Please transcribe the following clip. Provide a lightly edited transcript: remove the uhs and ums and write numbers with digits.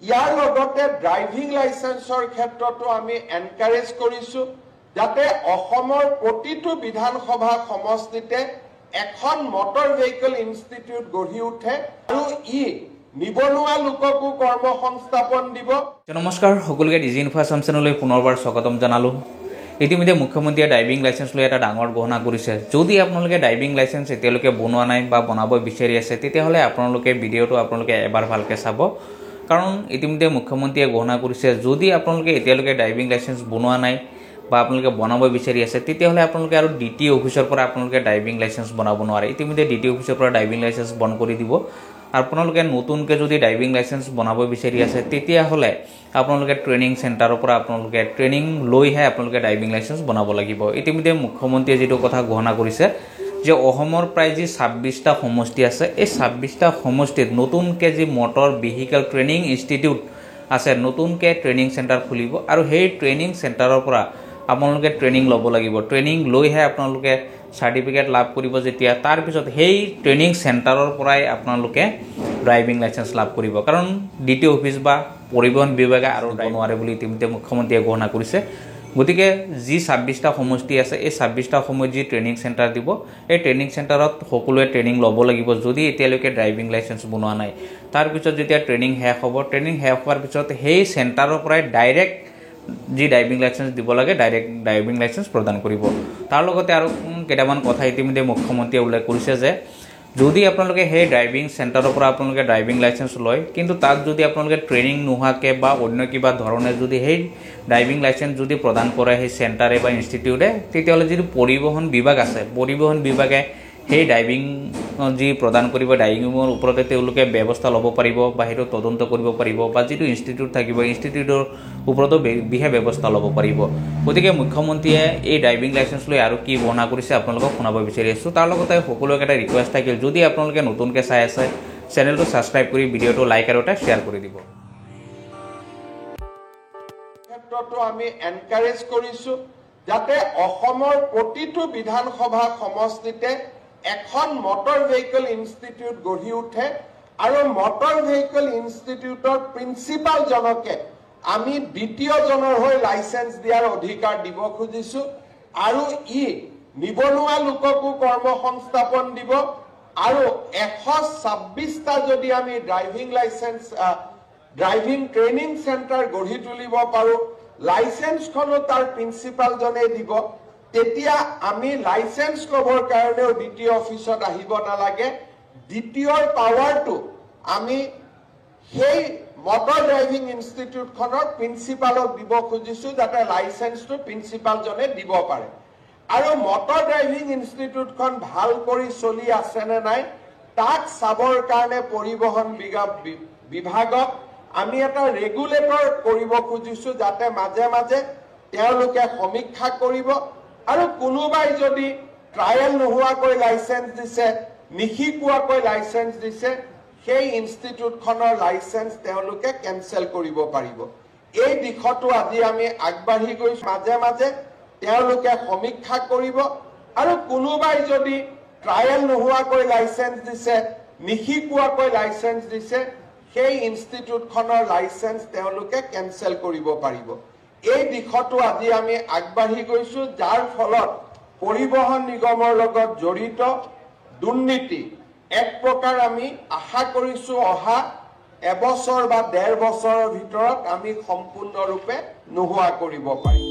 ইয়াৰ লগতে ড্ৰাইভিং লাইসেন্সৰ ক্ষেত্ৰতো আমি এনকাৰেজ কৰিছো যাতে অসমৰ প্ৰতিটো বিধানসভা সমষ্টিতে এখন মটৰ ভেহিকল ইনষ্টিটিউট গঢ়ি উঠে আৰু নিবনুৱা লোককো কৰ্মসংস্থাপন দিব। নমস্কাৰ, সকলোকে ডিজি ইনফো আসাম চেনেললৈ পুনৰবাৰ স্বাগতম জনালো। ইতিমধ্যে মুখ্যমন্ত্ৰীয়ে ড্ৰাইভিং লাইসেন্স লৈ এটা ডাঙৰ ঘোষণা কৰিছে। যদি আপোনালোকে ড্ৰাইভিং লাইসেন্স এতিয়ালৈকে বনোৱা নাই বা বনাব বিচাৰি আছে তেতিয়াহ'লে আপোনালোকে ভিডিঅ'টো এবাৰ ভালকৈ চাব, কাৰণ ইতিমধ্যে মুখ্যমন্ত্ৰীয়ে ঘোষণা কৰিছে যদি আপোনালোকে এতিয়ালৈকে ড্ৰাইভিং লাইসেন্স বনোৱা নাই বা আপোনালোকে বনাব বিচাৰি আছে তেতিয়াহ'লে আপোনালোকে আৰু ডিটি অফিচৰ পৰা আপোনালোকে ড্ৰাইভিং লাইসেন্স বনাব নোৱাৰে। ইতিমধ্যে ডিটি অফিচৰ পৰা ড্ৰাইভিং লাইসেন্স বন্ধ কৰি দিব। আপোনালোকে নতুনকৈ যদি ড্ৰাইভিং লাইসেন্স বনাব বিচাৰি আছে তেতিয়াহ'লে আপোনালোকে ট্ৰেইনিং চেণ্টাৰৰ পৰা আপোনালোকে ট্ৰেইনিং লৈহে আপোনালোকে ড্ৰাইভিং লাইসেন্স বনাব লাগিব। ইতিমধ্যে মুখ্যমন্ত্ৰীয়ে যিটো কথা ঘোষণা কৰিছে যে অসমৰ প্ৰায় যি 26টা সমষ্টি আছে, এই 26টা সমষ্টিত নতুনকৈ যি মটৰ ভেহিকল ট্ৰেইনিং ইনষ্টিটিউট আছে, নতুনকৈ ট্ৰেইনিং চেণ্টাৰ খুলিব আৰু সেই ট্ৰেইনিং চেণ্টাৰৰ পৰা আপোনালোকে ট্ৰেইনিং ল'ব লাগিব। ট্ৰেইনিং লৈহে আপোনালোকে চাৰ্টিফিকেট লাভ কৰিব। যেতিয়া তাৰপিছত সেই ট্ৰেইনিং চেণ্টাৰৰ পৰাই আপোনালোকে ড্ৰাইভিং লাইসেন্স লাভ কৰিব, কাৰণ ডিটি অফিচ বা পৰিবহণ বিভাগে আৰু নোৱাৰে বুলি ইতিমধ্যে মুখ্যমন্ত্ৰীয়ে ঘোষণা কৰিছে। গতিকে যি 26টা সমষ্টি আছে, এই 26টা সমষ্টিত যি ট্ৰেইনিং চেণ্টাৰ দিব, এই ট্ৰেইনিং চেণ্টাৰত সকলোৱে ট্ৰেইনিং ল'ব লাগিব যদি এতিয়ালৈকে ড্ৰাইভিং লাইসেন্স বনোৱা নাই। তাৰপিছত যেতিয়া ট্ৰেইনিং শেষ হ'ব, ট্ৰেইনিং শেষ হোৱাৰ পিছত সেই চেণ্টাৰৰ পৰাই ডাইৰেক্ট যি ড্ৰাইভিং লাইসেন্স দিব লাগে ডাইৰেক্ট ড্ৰাইভিং লাইসেন্স প্ৰদান কৰিব। তাৰ লগতে আৰু কেইটামান কথা ইতিমধ্যে মুখ্যমন্ত্ৰীয়ে উল্লেখ কৰিছে যে যদি আপোনালোকে সেই ড্ৰাইভিং চেণ্টাৰৰ পৰা আপোনালোকে ড্ৰাইভিং লাইসেন্স লয়, কিন্তু তাত যদি আপোনালোকে ট্ৰেইনিং নোহোৱাকৈ বা অন্য কিবা ধৰণে যদি সেই ড্ৰাইভিং লাইসেন্স যদি প্ৰদান কৰে সেই চেণ্টাৰে বা ইনষ্টিটিউটে, তেতিয়াহ'লে যিটো পৰিবহণ বিভাগ আছে, পৰিবহণ বিভাগে সেই ড্ৰাইভিং যি প্ৰদান কৰিব ড্ৰাইভিঙৰ ওপৰতে তেওঁলোকে ব্যৱস্থা ল'ব পাৰিব বা সেইটো তদন্ত কৰিব পাৰিব, বা যিটো ইনষ্টিটিউট থাকিব ইনষ্টিটিউটৰ ওপৰতো বিশেষ ব্যৱস্থা ল'ব পাৰিব। গতিকে মুখ্যমন্ত্ৰীয়ে এই ড্ৰাইভিং লাইসেন্স লৈ আৰু কি ঘোষণা কৰিছে আপোনালোকক শুনাব বিচাৰি আছোঁ। তাৰ লগতে সকলোকে এটা ৰিকুৱেষ্ট থাকিল, যদি আপোনালোকে নতুনকৈ চাই আছে চেনেলটো ছাবস্ক্ৰাইব কৰি ভিডিঅ'টো লাইক আৰু এটা শ্বেয়াৰ কৰি দিব। ক্ষেত্ৰতো আমি এনকাৰেজ কৰিছো যাতে অসমৰ প্ৰতিটো বিধানসভা সমষ্টিতে এখন মটৰ ভেহিকল ইনষ্টিটিউট গঢ়ি উঠে আৰু মটৰ ভেহিকল ইনষ্টিটিউটৰ প্ৰিন্সিপালজনকে আমি দ্বিতীয়জনৰ হৈ লাইসেন্স দিয়াৰ অধিকাৰ দিব খুজিছো আৰু নিবনুৱা লোককো কৰ্মসংস্থাপন দিব আৰু 126টা যদি আমি ড্ৰাইভিং ট্ৰেইনিং চেণ্টাৰ গঢ়ি তুলিব পাৰো, লাইসেন্সখনো তাৰ প্ৰিন্সিপালজনে দিব, তেতিয়া আমি লাইসেন্স ল'বৰ কাৰণেও ডিটি অফিচত আহিব নালাগে। দ্বিতীয়ৰ পাৱাৰটো আমি সেই মটৰ ড্ৰাইভিং ইনষ্টিটিউটখনৰ প্ৰিন্সিপালক দিব খুজিছো যাতে লাইসেন্সটো প্ৰিন্সিপালজনে দিব পাৰে। আৰু মটৰ ড্ৰাইভিং ইনষ্টিটিউটখন ভাল কৰি চলি আছে নে নাই তাক চাবৰ কাৰণে পৰিবহণ বিভাগক আমি এটা ৰেগুলেটৰ কৰিব খুজিছো, যাতে মাজে মাজে তেওঁলোকে সমীক্ষা কৰিব আৰু কোনোবাই যদি ট্ৰায়েল নোহোৱাকৈ লাইসেন্স দিছে, নিশিকোৱাকৈ লাইসেন্স দিছে, সেই ইনষ্টিটিউটখনৰ লাইসেন্স তেওঁলোকে কেনচেল কৰিব পাৰিব। এই দিশতো আজি আমি আগবাঢ়ি গৈছো। মাজে মাজে তেওঁলোকে সমীক্ষা কৰিব আৰু কোনোবাই যদি ট্ৰায়েল নোহোৱাকৈ লাইসেন্স দিছে, নিশিকোৱাকৈ লাইসেন্স দিছে, সেই ইনষ্টিটিউটখনৰ লাইসেন্স তেওঁলোকে কেনচেল কৰিব পাৰিব। এই দিশতো আজি আমি আগবাঢ়ি গৈছো, যাৰ ফলত পৰিবহণ নিগমৰ লগত জড়িত দুৰ্নীতি এক প্ৰকাৰ আমি আশা কৰিছো অহা এবছৰ বা 1.5 বছৰৰ ভিতৰত আমি সম্পূৰ্ণৰূপে নোহোৱা কৰিব পাৰিম।